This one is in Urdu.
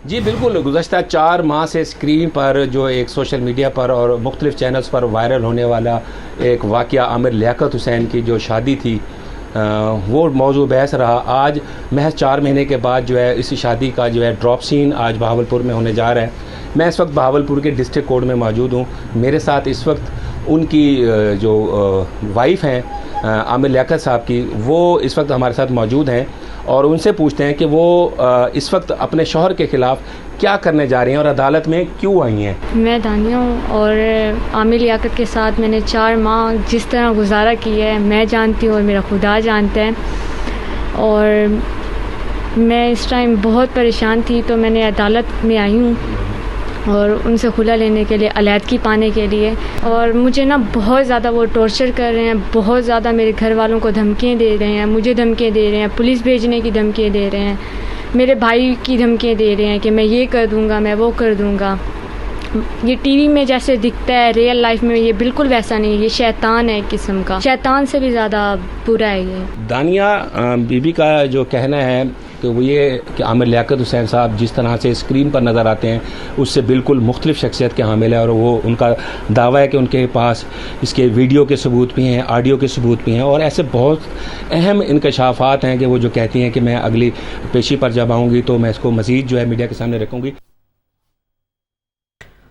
جی بالکل، گزشتہ 4 ماہ سے اسکرین پر جو ایک سوشل میڈیا پر اور مختلف چینلز پر وائرل ہونے والا ایک واقعہ عامر لیاقت حسین کی جو شادی تھی وہ موضوع بحث رہا. آج محض 4 مہینے کے بعد جو ہے اس شادی کا جو ہے ڈراپ سین آج بہاولپور میں ہونے جا رہا ہے. میں اس وقت بہاولپور کے ڈسٹرکٹ کورٹ میں موجود ہوں. میرے ساتھ اس وقت ان کی جو وائف ہیں عامر لیاقت صاحب کی، وہ اس وقت ہمارے ساتھ موجود ہیں اور ان سے پوچھتے ہیں کہ وہ اس وقت اپنے شوہر کے خلاف کیا کرنے جا رہی ہیں اور عدالت میں کیوں آئی ہیں. میں دانیہ ہوں اور عامر لیاقت کے ساتھ میں نے 4 ماہ جس طرح گزارا کیا ہے میں جانتی ہوں اور میرا خدا جانتا ہے. اور میں اس ٹائم بہت پریشان تھی تو میں نے عدالت میں آئی ہوں اور ان سے خلا لینے کے لیے، علیحدگی پانے کے لیے. اور مجھے نا بہت زیادہ وہ ٹارچر کر رہے ہیں، بہت زیادہ میرے گھر والوں کو دھمکیاں دے رہے ہیں، مجھے دھمکیاں دے رہے ہیں، پولیس بھیجنے کی دھمکیاں دے رہے ہیں، میرے بھائی کی دھمکیاں دے رہے ہیں کہ میں یہ کر دوں گا، میں وہ کر دوں گا. یہ ٹی وی میں جیسے دکھتا ہے ریئل لائف میں یہ بالکل ویسا نہیں ہے. یہ شیطان ہے ایک قسم کا، شیطان سے بھی زیادہ برا ہے یہ. دانیہ بی بی کا جو کہنا ہے کہ وہ یہ کہ عامر لیاقت حسین صاحب جس طرح سے اسکرین پر نظر آتے ہیں اس سے بالکل مختلف شخصیت کے حامل ہے، اور وہ ان کا دعویٰ ہے کہ ان کے پاس اس کے ویڈیو کے ثبوت بھی ہیں، آڈیو کے ثبوت بھی ہیں، اور ایسے بہت اہم انکشافات ہیں کہ وہ جو کہتی ہیں کہ میں اگلی پیشی پر جب آؤں گی تو میں اس کو مزید جو ہے میڈیا کے سامنے رکھوں گی.